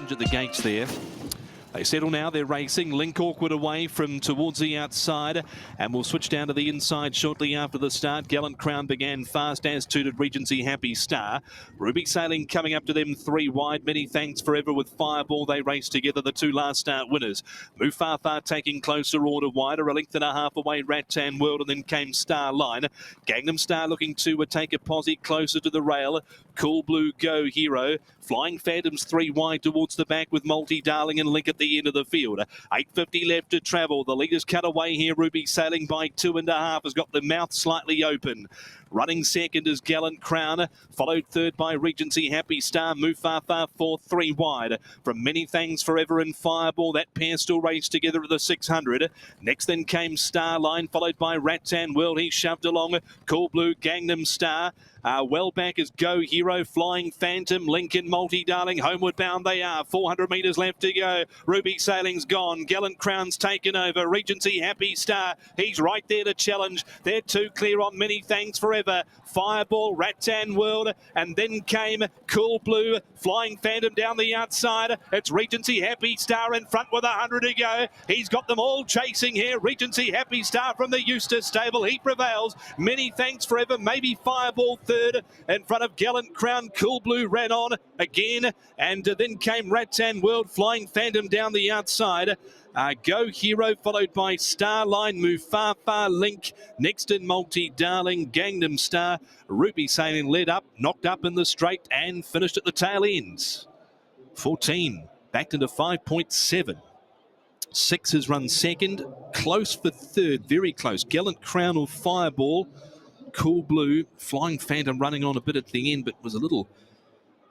lunge at the gates there. They settle now, they're racing. Link awkward away from towards the outside, and we'll switch down to the inside shortly after the start. Gallant Crown began fast, as too did Regency Happy Star. Ruby Sailing coming up to them 3 wide. Manythanks Forever with Fireball. They race together, the 2 last start winners. Mufafa taking closer order wider, a length and a half away Rattan World, and then came Starline. Gangnam Star looking to take a posse closer to the rail. Cool Blue Go Hero. Flying Phantoms 3 wide towards the back with Multi Darling and Link at the end of the field. 8.50 left to travel. The leaders cut away here. Ruby Sailing by 2.5 has got the mouth slightly open. Running second is Gallant Crown, followed third by Regency Happy Star. Mufafa 4, 3 wide. From Manythanks Forever and Fireball, that pair still raced together at the 600. Next then came Starline, followed by Rattan World. He shoved along. Cool Blue Gangnam Star. Well back is Go Hero, Flying Phantom, Lincoln, Multi Darling. Homeward bound they are. 400 metres left to go. Ruby Sailing's gone. Gallant Crown's taken over. Regency Happy Star. He's right there to challenge. They're 2 clear on Manythanks Forever. Fireball, Rattan World, and then came Cool Blue, Flying Phantom down the outside. It's Regency Happy Star in front with 100 to go. He's got them all chasing here. Regency Happy Star from the Eustace stable. He prevails. Manythanks Forever, maybe Fireball third in front of Gallant Crown. Cool Blue ran on again, and then came Rattan World, Flying Phantom down the outside. Go Hero followed by Starline, Mufafa, Link, next in Multi Darling, Gangnam Star. Ruby Sailing led up, knocked up in the straight and finished at the tail ends. 14 backed into 5.7. 6 has run second, close for third, very close. Gallant Crown or Fireball. Cool Blue, Flying Phantom running on a bit at the end, but was a little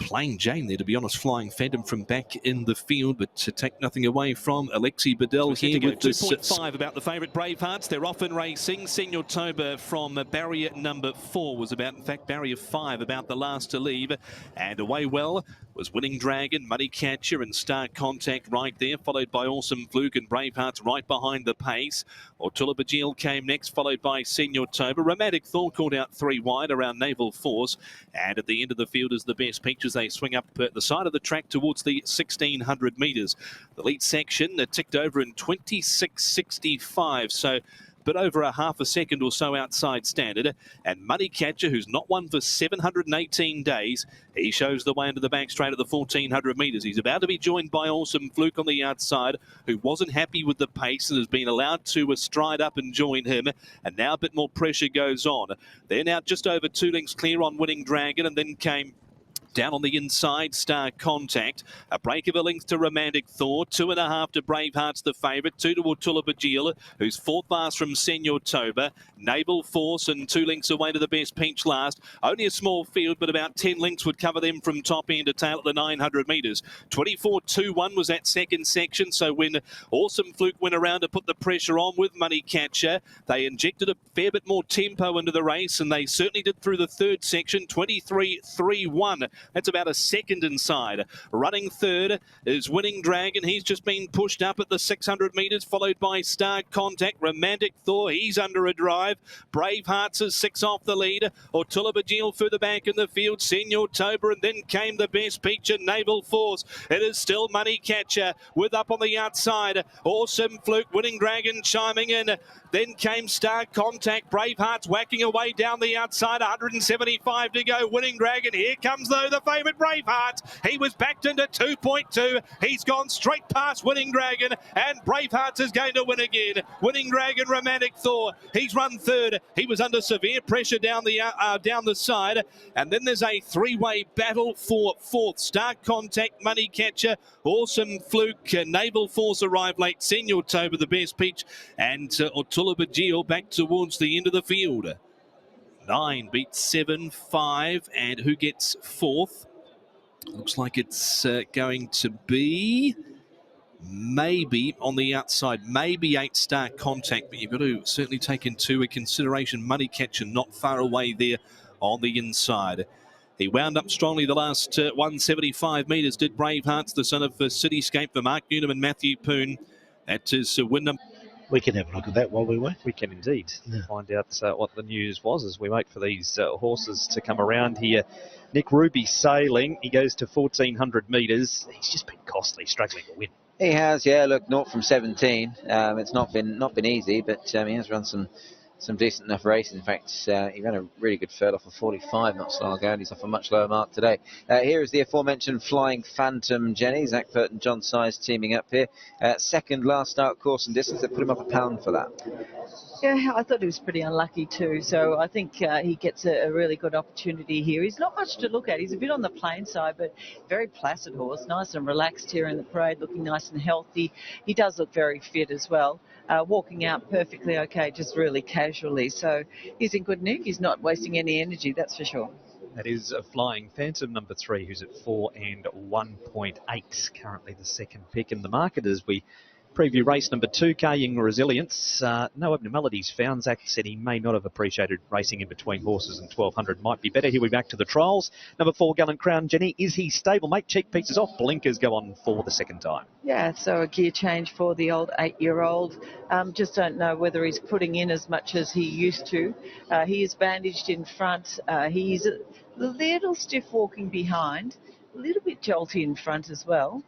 plain Jane there, to be honest. Flying Phantom from back in the field, but to take nothing away from Alexi Bedell here with this 2.5 about the favourite Bravehearts. They're off and racing. Senior Toba from barrier number 4 was about, in fact, barrier 5 about the last to leave, and away well was Winning Dragon, Muddy Catcher and Star Contact right there, followed by Awesome Fluke and Bravehearts right behind the pace. Ortula Bajil came next, followed by Senior Toba. Romantic Thor called out 3 wide around Naval Force, and at the end of the field is the Best Peach as they swing up the side of the track towards the 1600 metres. The lead section ticked over in 26.65, so but over a half a second or so outside standard. And Muddy Catcher, who's not won for 718 days, he shows the way into the back straight at the 1400 metres. He's about to be joined by Awesome Fluke on the outside, who wasn't happy with the pace and has been allowed to stride up and join him. And now a bit more pressure goes on. They're now just over 2 lengths clear on Winning Dragon, and then came down on the inside, Star Contact. A break of a length to Romantic Thor. 2.5 to Bravehearts, the favourite. 2 to Ortula Bajil, who's 4th last from Senior Toba. Naval Force and 2 lengths away to the Best Peach last. Only a small field, but about 10 lengths would cover them from top end to tail at the 900 metres. 24.21 was that second section, so when Awesome Fluke went around to put the pressure on with Money Catcher, they injected a fair bit more tempo into the race, and they certainly did through the third section. 23.31. That's about a second inside. Running third is Winning Dragon. He's just been pushed up at the 600 metres, followed by Star Contact. Romantic Thor, he's under a drive. Bravehearts is 6 off the lead. Ortula Bajil further back in the field. Senior Toba, and then came the Best Peach and Naval Force. It is still Money Catcher with up on the outside. Awesome Fluke, Winning Dragon chiming in. Then came Star Contact. Bravehearts whacking away down the outside. 175 to go. Winning Dragon. Here comes though the favourite Bravehearts. He was backed into 2.2. He's gone straight past Winning Dragon, and Bravehearts is going to win again. Winning Dragon, Romantic Thor. He's run third. He was under severe pressure down the side, and then there's a 3-way battle for 4th. Star Contact, Money Catcher, Awesome Fluke, Naval Force arrived late. Senior Toba, the Best Peach, and Ortula Bajil back towards the end of the field. 9 beats 7, 5, and who gets 4th? Looks like it's going to be maybe on the outside, maybe 8 Star Contact, but you've got to certainly take into consideration Money Catcher not far away there on the inside. He wound up strongly the last 175 metres, did Bravehearts, the son of Cityscape for Mark Newnham and Matthew Poon. That is win number We can have a look at that while we wait. We can indeed Yeah. find out what the news was as we wait for these horses to come around here. Nick Ruby sailing. He goes to 1,400 metres. He's just been costly, struggling to win. He has, yeah. Look, 0 from 17. It's not been easy, but he has run some decent enough races. In fact, he ran a really good third off of 45 not so long ago, and he's off a much lower mark today. Here is the aforementioned Flying Phantom, Jenny. Zach Pert and John Size teaming up here. Second last start course and distance. They put him up £1 for that. Yeah, I thought he was pretty unlucky too, so I think he gets a really good opportunity here. He's not much to look at. He's a bit on the plain side, but very placid horse, nice and relaxed here in the parade, looking nice and healthy. He does look very fit as well, walking out perfectly okay, just really casually. So he's in good nick. He's not wasting any energy, that's for sure. That is a Flying Phantom number 3, who's at 4 and 1.8, currently the second pick in the market as we preview race number 2, Carrying Resilience. No abnormalities found. Zach said he may not have appreciated racing in between horses, and 1,200 might be better. Here we back to the trials. Number 4, Gallant Crown. Jenny, is he stable, mate? Cheek pieces off. Blinkers go on for the second time. Yeah, so a gear change for the old 8-year-old. Just don't know whether he's putting in as much as he used to. He is bandaged in front. He's a little stiff walking behind, a little bit jolty in front as well.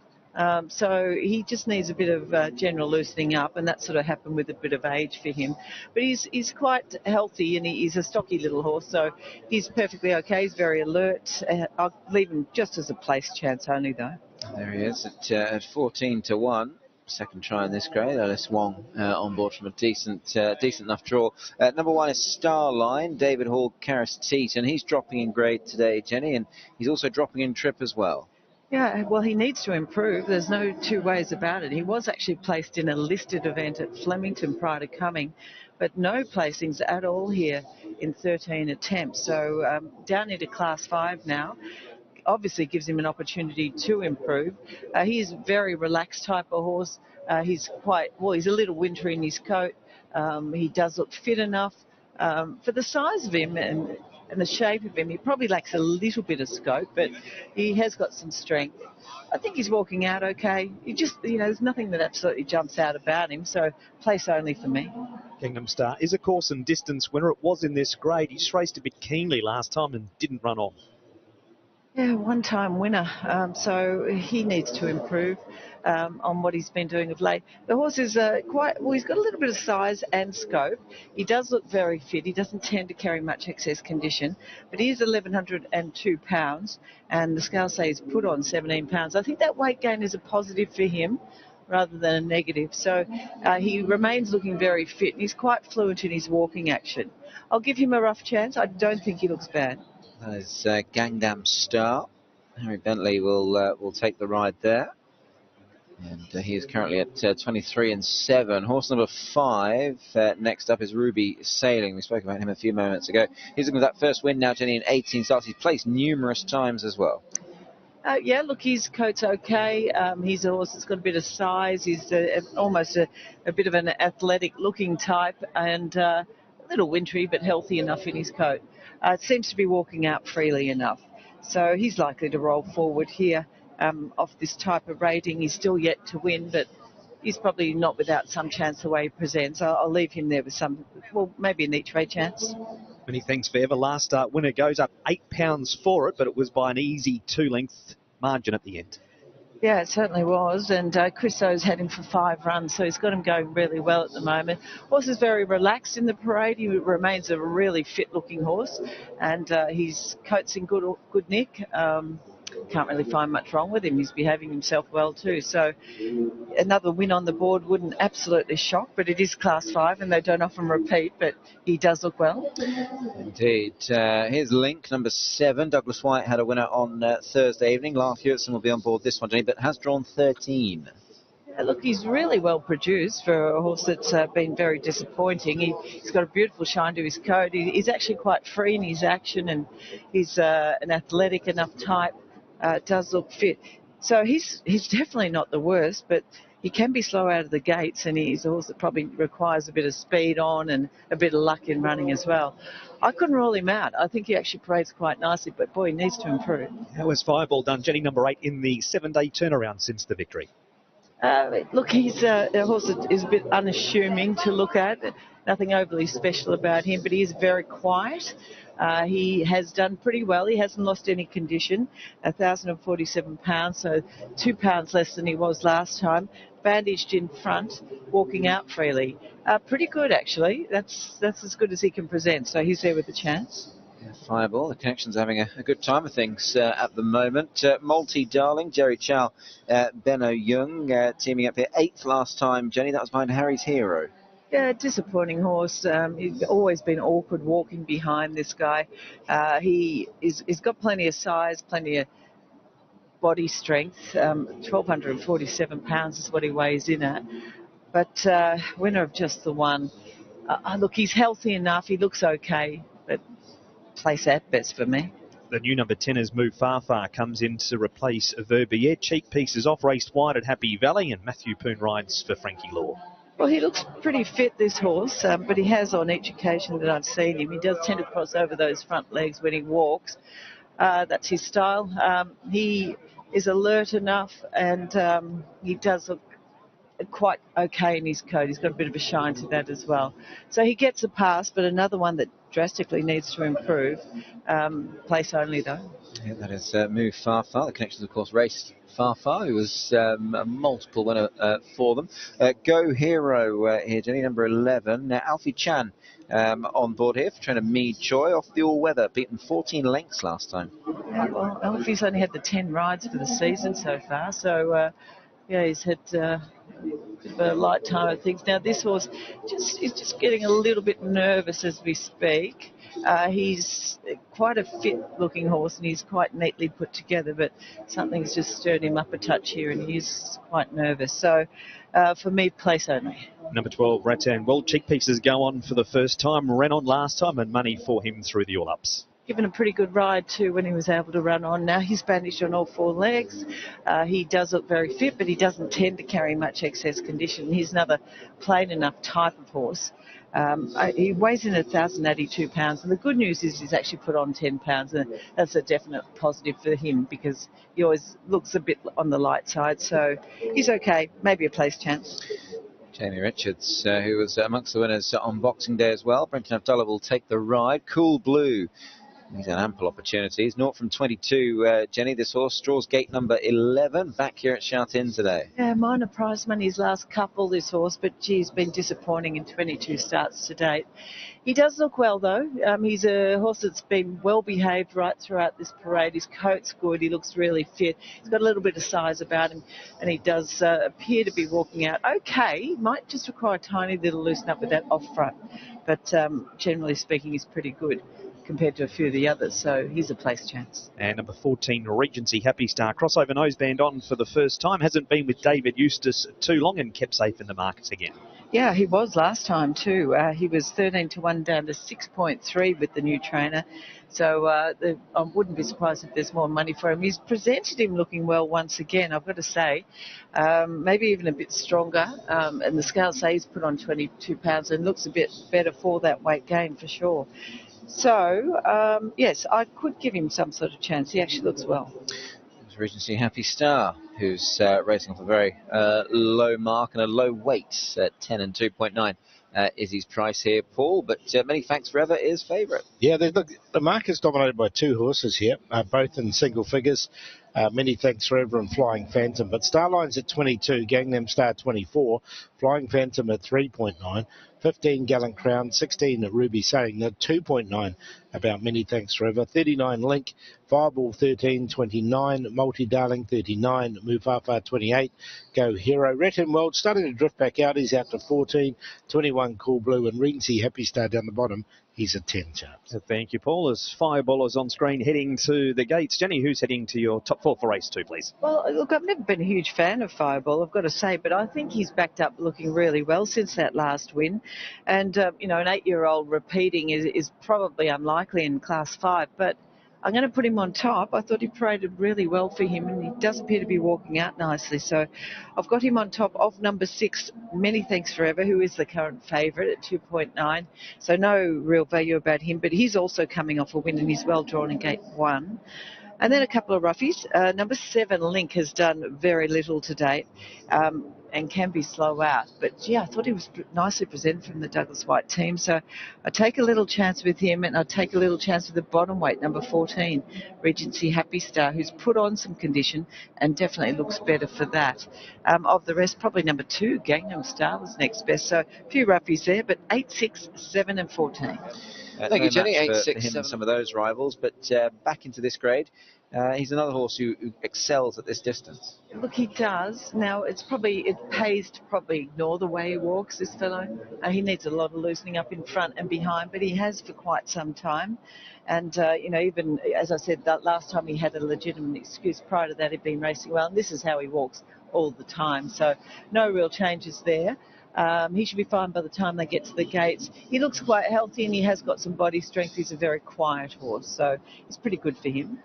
So he just needs a bit of general loosening up, and that sort of happened with a bit of age for him. But he's quite healthy, and he's a stocky little horse, so he's perfectly okay. He's very alert. I'll leave him just as a place chance only, though. There he is at 14 to 1. Second try in this grade. Alice Wong on board from a decent enough draw. Number 1 is Starline, David Hall, Karis Teat, and he's dropping in grade today, Jenny, and he's also dropping in trip as well. Yeah, well, he needs to improve. There's no two ways about it. He was actually placed in a listed event at Flemington prior to coming, but no placings at all here in 13 attempts. So down into Class 5 now. Obviously gives him an opportunity to improve. He is a very relaxed type of horse. He's a little wintry in his coat. He does look fit enough. For the size of him and the shape of him, he probably lacks a little bit of scope, but he has got some strength. I think he's walking out okay. He just, there's nothing that absolutely jumps out about him, so place only for me. Kingdom Star is a course and distance winner. It was in this grade. He just raced a bit keenly last time and didn't run on. Yeah, one-time winner, so he needs to improve on what he's been doing of late. The horse is he's got a little bit of size and scope. He does look very fit. He doesn't tend to carry much excess condition, but he is 1,102 pounds, and the scale say he's put on 17 pounds. I think that weight gain is a positive for him rather than a negative. So he remains looking very fit, and he's quite fluent in his walking action. I'll give him a rough chance. I don't think he looks bad. That is Gangnam Star. Harry Bentley will take the ride there. And he is currently at 23 and 7. Horse number 5 next up is Ruby Sailing. We spoke about him a few moments ago. He's looking for that first win now, Jenny, in 18 starts. He's placed numerous times as well. Yeah, look, his coat's okay. He's a horse that's got a bit of size. He's almost a bit of an athletic-looking type, and a little wintry but healthy enough in his coat. It seems to be walking out freely enough. So he's likely to roll forward here off this type of rating. He's still yet to win, but he's probably not without some chance the way he presents. I'll leave him there with maybe an each way chance. Manythanks Forever. Last start winner goes up £8 for it, but it was by an easy 2-length margin at the end. Yeah, it certainly was, and Chris O's had him for 5 runs, so he's got him going really well at the moment. Horse is very relaxed in the parade. He remains a really fit-looking horse, and his coat's in good nick. Can't really find much wrong with him. He's behaving himself well too. So another win on the board wouldn't absolutely shock, but it is Class 5 and they don't often repeat, but he does look well. Indeed. Here's Link, number 7. Douglas White had a winner on Thursday evening. Lars Hewitson will be on board this one, Jenny, but has drawn 13. Look, he's really well produced for a horse that's been very disappointing. He's got a beautiful shine to his coat. He's actually quite free in his action, and he's an athletic enough type. Does look fit. So he's definitely not the worst, but he can be slow out of the gates, and he's a horse that probably requires a bit of speed on and a bit of luck in running as well. I couldn't rule him out. I think he actually parades quite nicely, but boy, he needs to improve. That was Fireball done. Jenny, number 8 in the 7-day turnaround since the victory. Look, he's the horse is a bit unassuming to look at. Nothing overly special about him, but he is very quiet. He has done pretty well. He hasn't lost any condition. 1,047 pounds, so 2 pounds less than he was last time. Bandaged in front, walking out freely. Pretty good, actually. That's as good as he can present. So he's there with a chance. Fireball, the connection's having a good time of things at the moment. Multi-Darling, Jerry Chow, Benno Young teaming up here. 8th last time, Jenny. That was behind Harry's Hero. Yeah, disappointing horse. He's always been awkward walking behind this guy. He's got plenty of size, plenty of body strength. 1,247 pounds is what he weighs in at. But winner of just the one. Look, he's healthy enough. He looks okay, but place at best for me. The new number 10 is Move Far Far, comes in to replace Verbier. Cheek pieces off, raced wide at Happy Valley, and Matthew Poon rides for Frankie Law. Well, he looks pretty fit, this horse, but he has on each occasion that I've seen him. He does tend to cross over those front legs when he walks. That's his style. He is alert enough, and he does look quite okay in his coat. He's got a bit of a shine to that as well. So he gets a pass, but another one that drastically needs to improve. Place only, though. Yeah, that is Move Far Far. The connections, of course, raced Far Far, who was a multiple winner for them. Go Hero here, Jenny, number 11. Alfie Chan on board here for trainer Mead Choi off the all-weather, beaten 14 lengths last time. Yeah, well, Alfie's only had the 10 rides for the season so far, so he's had a bit of a light time of things. Now, this horse is just getting a little bit nervous as we speak. He's quite a fit-looking horse, and he's quite neatly put together, but something's just stirred him up a touch here, and he's quite nervous. So, for me, place only. Number 12, Rattan. Well, cheek pieces go on for the first time. Ran on last time, and money for him through the all-ups. Given a pretty good ride too when he was able to run on. Now he's bandaged on all 4 legs. He does look very fit, but he doesn't tend to carry much excess condition. He's another plain enough type of horse. He weighs in 1,082 pounds, and the good news is he's actually put on 10 pounds, and that's a definite positive for him because he always looks a bit on the light side. So he's okay, maybe a place chance. Jamie Richards, who was amongst the winners on Boxing Day as well. Brenton Abdullah will take the ride. Cool Blue. He's had ample opportunities. 0 from 22, Jenny, this horse. Straws gate number 11, back here at Shout In today. Yeah, minor prize money his last couple, this horse, but he's been disappointing in 22 starts to date. He does look well, though. He's a horse that's been well behaved right throughout this parade. His coat's good. He looks really fit. He's got a little bit of size about him, and he does appear to be walking out okay. Might just require a tiny little loosen up with that off front, but generally speaking, he's pretty good compared to a few of the others, so he's a place chance. And number 14, Regency, Happy Star. Crossover noseband on for the first time. Hasn't been with David Eustace too long and kept safe in the markets again. Yeah, he was last time too. He was 13-1 down to 6.3 with the new trainer. So I wouldn't be surprised if there's more money for him. He's presented him looking well once again, I've got to say. Maybe even a bit stronger. And the scales say he's put on 22 pounds and looks a bit better for that weight gain for sure. So, yes, I could give him some sort of chance. He actually looks well. There's Regency Happy Star, who's racing off a very low mark and a low weight at 10 and 2.9. Is his price here, Paul, but Manythanks Forever is favourite. Yeah, the market's dominated by 2 horses here, both in single figures. Manythanks Forever and Flying Phantom, but Starline's at 22, Gangnam Star 24, Flying Phantom at 3.9, 15 Gallant Crown, 16 at Ruby Saying, 2.9 about Manythanks Forever, 39 Link, Fireball 13, 29, Multi-Darling 39, Mufafa 28, Go Hero, Rattan World starting to drift back out, he's out to 14, 21 Cool Blue, and Regency Happy Star down the bottom. He's a 10 chance. Thank you, Paul. As Fireballers on screen heading to the gates. Jenny, who's heading to your top 4 for race 2, please? Well, look, I've never been a huge fan of Fireball, I've got to say, but I think he's backed up looking really well since that last win. And, an 8-year-old repeating is probably unlikely in Class 5, but I'm going to put him on top. I thought he paraded really well for him, and he does appear to be walking out nicely. So I've got him on top of number 6, Manythanks Forever, who is the current favourite at 2.9. So no real value about him, but he's also coming off a win, and he's well drawn in gate 1. And then a couple of roughies. Number 7, Link, has done very little to date and can be slow out. But, yeah, I thought he was nicely presented from the Douglas White team. So I take a little chance with him, and I take a little chance with the bottom weight, number 14, Regency Happy Star, who's put on some condition and definitely looks better for that. Of the rest, probably number 2, Gangnam Star, was next best. So a few roughies there, but 8, 6, 7 and 14. Thank you, Jenny. 8, 6, for him 7. And some of those rivals, but back into this grade. He's another horse who excels at this distance. Look, he does. Now, it pays to probably ignore the way he walks, this fellow. He needs a lot of loosening up in front and behind, but he has for quite some time. And, even, as I said, that last time he had a legitimate excuse. Prior to that, he'd been racing well, and this is how he walks all the time. So no real changes there. He should be fine by the time they get to the gates. He looks quite healthy, and he has got some body strength. He's a very quiet horse, so it's pretty good for him.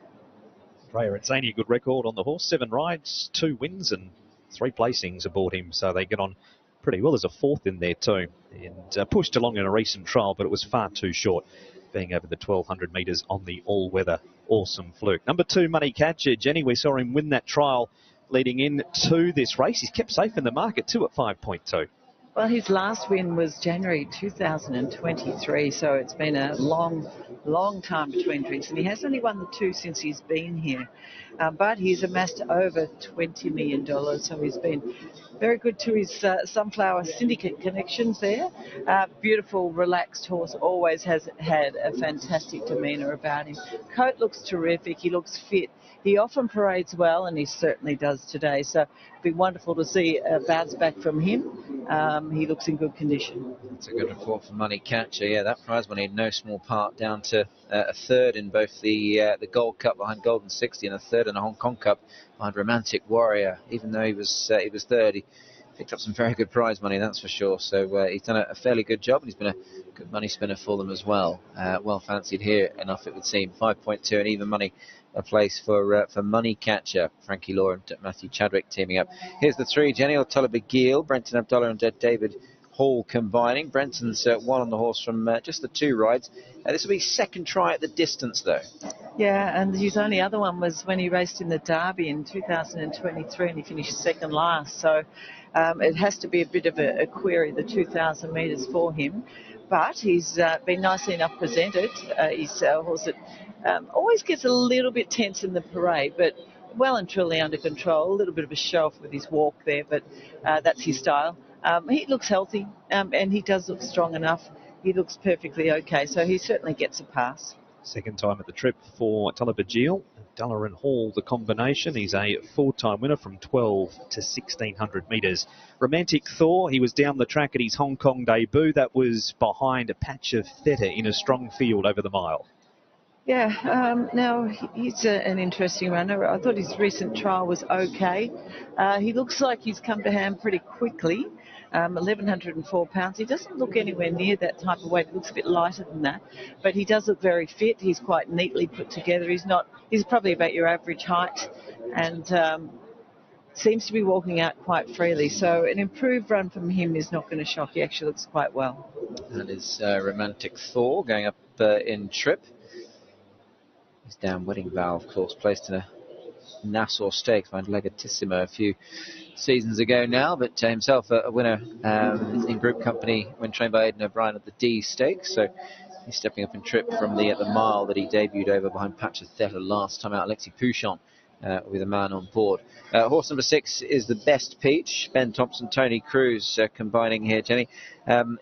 It's only a good record on the horse. 7 rides, 2 wins and 3 placings aboard him. So they get on pretty well. There's a 4th in there too. And pushed along in a recent trial, but it was far too short, being over the 1,200 metres on the all-weather Awesome Fluke. Number 2, Money Catcher. Jenny, we saw him win that trial leading into this race. He's kept safe in the market too at 5.2. Well, his last win was January 2023, so it's been a long time between drinks, and he has only won the 2 since he's been here. But he's amassed over $20 million, so he's been very good to his Sunflower Syndicate connections there. Beautiful, relaxed horse, always has had a fantastic demeanour about him. Coat looks terrific, he looks fit. He often parades well, and he certainly does today. So it'd be wonderful to see a bounce back from him. He looks in good condition. That's a good report for Money Catcher. Yeah, that prize money in no small part, down to a 3rd in both the Gold Cup behind Golden 60 and a 3rd in the Hong Kong Cup behind Romantic Warrior. Even though he was 3rd, he picked up some very good prize money, that's for sure. So he's done a fairly good job, and he's been a good money spinner for them as well. Well fancied here enough, it would seem. 5.2 and even money. A place for Money Catcher. Frankie Law and Matthew Chadwick teaming up. Here's the 3, Jenny O'Tolla Beguil, Brenton Abdullah and David Hall combining. Brenton's won on the horse from just the 2 rides. This will be 2nd try at the distance, though. Yeah, and his only other one was when he raced in the Derby in 2023, and he finished 2nd last. So it has to be a bit of a query, the 2,000 metres for him. But he's been nicely enough presented. He's a horse that always gets a little bit tense in the parade, but well and truly under control. A little bit of a show-off with his walk there, but that's his style. He looks healthy, and he does look strong enough. He looks perfectly okay, so he certainly gets a pass. 2nd time at the trip for O'Tolla Beguil. Abdullah and Hall, the combination. He's a 4-time winner from 12 to 1,600 metres. Romantic Thor, he was down the track at his Hong Kong debut. That was behind a patch of Theta in a strong field over the mile. Yeah, now he's an interesting runner. I thought his recent trial was okay. He looks like he's come to hand pretty quickly. 1,104 pounds. He doesn't look anywhere near that type of weight. He looks a bit lighter than that, but he does look very fit. He's quite neatly put together. He's probably about your average height, and seems to be walking out quite freely. So an improved run from him is not going to shock. He actually looks quite well. That is Romantic Thor going up in trip. He's down Wedding Vow, of course, placed in a Nassau Stakes behind Legatissimo a few seasons ago now, but himself a winner in group company when trained by Aidan O'Brien at the D Stakes. So he's stepping up in trip from the mile that he debuted over behind Patch of Theta last time out. Alexis Pouchon with a man on board. Horse number 6 is the Best Peach. Ben Thompson, Tony Cruz combining here, Jenny.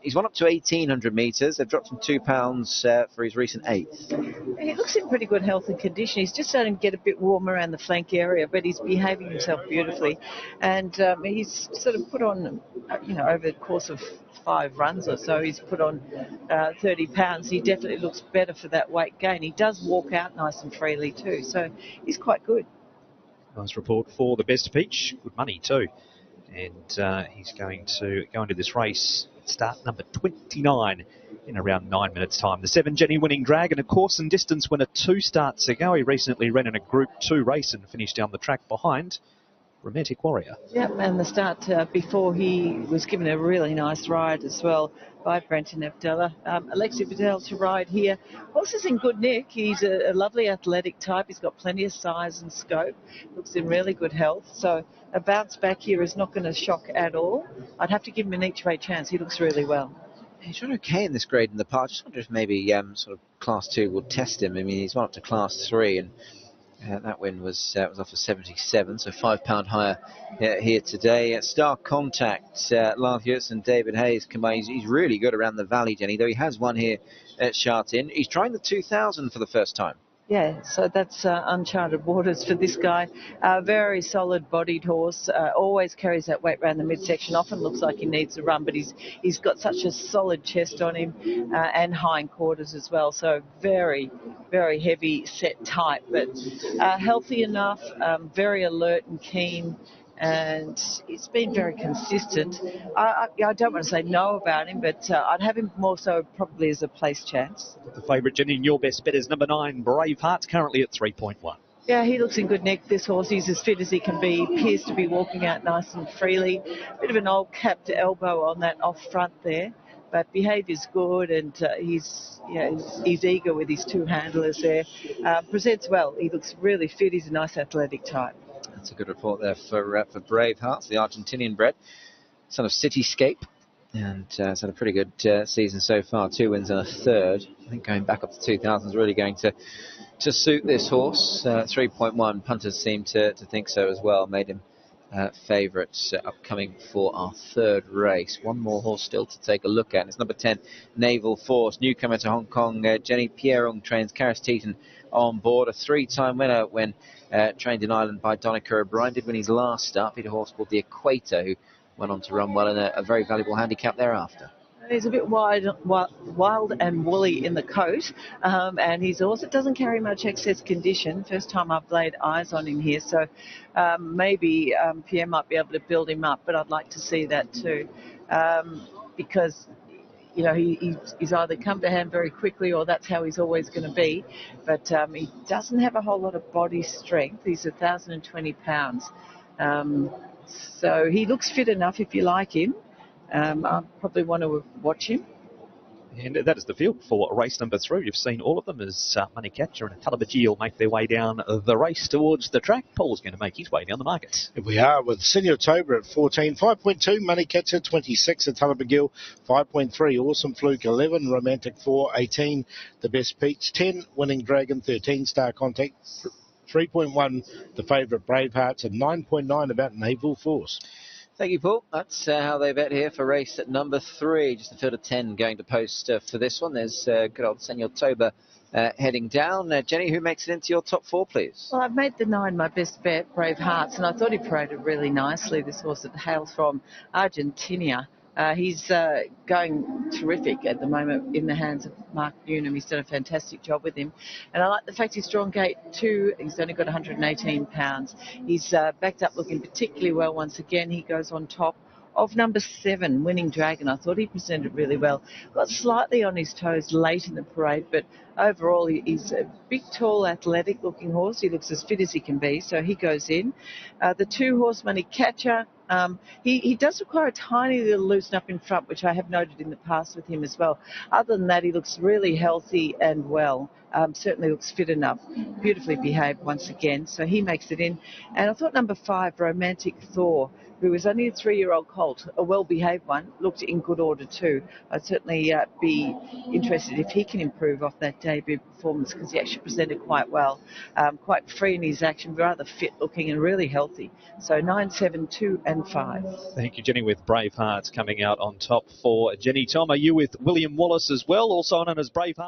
He's won up to 1,800 metres. They've dropped him £2 for his recent 8th. He looks in pretty good health and condition. He's just starting to get a bit warm around the flank area, but he's behaving himself beautifully. And he's sort of put on, over the course of 5 runs or so, he's put on 30 pounds. He definitely looks better for that weight gain. He does walk out nice and freely too, so he's quite good. Nice report for the Best Peach. Good money too. And he's going to go into this race at start number 29 in around 9 minutes' time. The 7, Jenny Winning Dragon, a course and distance winner 2 starts ago. He recently ran in a Group 2 race and finished down the track behind Romantic Warrior. Yep, and the start before he was given a really nice ride as well by Brenton Abdella. Alexi Patel to ride here. Horse is in good nick. He's a lovely athletic type. He's got plenty of size and scope. Looks in really good health. So a bounce back here is not going to shock at all. I'd have to give him an each way chance. He looks really well. He's run okay in this grade in the past. Just wonder if maybe sort of Class 2 will test him. I mean, he's won up to Class 3, and that win was off of 77, so £5 higher here today. Star Contact, Lance Hewitts and David Hayes combined. He's really good around the valley, Jenny, though he has won here at Shartin. He's trying the 2000 for the first time. Yeah, so that's uncharted waters for this guy. Very solid-bodied horse. Always carries that weight around the midsection. Often looks like he needs a run, but he's got such a solid chest on him and hindquarters as well. So very, very heavy set type, but healthy enough, very alert and keen. And it's been very consistent. I don't want to say no about him, but I'd have him more so probably as a place chance. The favourite, Jenny, and your best bet is number 9, Bravehearts, currently at 3.1. Yeah, he looks in good nick, this horse. He's as fit as he can be. Appears to be walking out nice and freely. Bit of an old capped elbow on that off front there. But behaviour's good, and he's eager with his two handlers there. Presents well. He looks really fit. He's a nice athletic type. That's a good report there for Bravehearts, the Argentinian bred, son of Cityscape, and has had a pretty good season so far. 2 wins and a third. I think going back up to 2000 is really going to suit this horse. 3.1, punters seem to think so as well. Made him favourite upcoming for our third race. One more horse still to take a look at. It's number 10, Naval Force, newcomer to Hong Kong. Jenny Pierong trains Karis Teeton on board, a 3-time winner when trained in Ireland by Donica O'Brien. Did win his last start, beat a horse called the Equator, who went on to run well in a very valuable handicap thereafter. He's a bit wild and woolly in the coat, and his horse doesn't carry much excess condition. First time I've laid eyes on him here, so maybe Pierre might be able to build him up, but I'd like to see that too, because he's either come to hand very quickly or that's how he's always going to be, but he doesn't have a whole lot of body strength. He's 1,020 pounds, so he looks fit enough if you like him. I probably want to watch him. And that is the field for race number 3. You've seen all of them as Money Catcher and Talabaji will make their way down the race towards the track. Paul's going to make his way down the market. Here we are with Senior October at 14, 5.2, Money Catcher 26, at Talabagil 5.3, Awesome Fluke 11, Romantic Thor 18, The Best Peach 10, Winning Dragon 13, Star Contact 3.1, the favourite Bravehearts, and 9.9 about Naval Force. Thank you, Paul. That's how they bet here for race at number 3. Just a field of 10 going to post for this one. There's good old Senior October heading down. Jenny, who makes it into your top 4, please? Well, I've made the 9 my best bet, Bravehearts, and I thought he paraded really nicely. This horse that hails from Argentina. He's going terrific at the moment in the hands of Mark Newnham. He's done a fantastic job with him. And I like the fact he's drawn gate 2. He's only got 118 pounds. He's backed up looking particularly well once again. He goes on top of number 7, Winning Dragon. I thought he presented really well. Got slightly on his toes late in the parade, but overall he's a big, tall, athletic-looking horse. He looks as fit as he can be, so he goes in. The 2-horse Money Catcher, he does require a tiny little loosen up in front, which I have noted in the past with him as well. Other than that, he looks really healthy and well. Certainly looks fit enough. Beautifully behaved once again, so he makes it in. And I thought number 5, Romantic Thor, who was only a 3-year-old colt, a well-behaved one, looked in good order too. I'd certainly be interested if he can improve off that debut performance, because he actually presented quite well, quite free in his action, rather fit-looking and really healthy. So 9, 7, 2 and 5. Thank you, Jenny, with Bravehearts coming out on top for Jenny. Tom, are you with William Wallace as well, also known as Braveheart?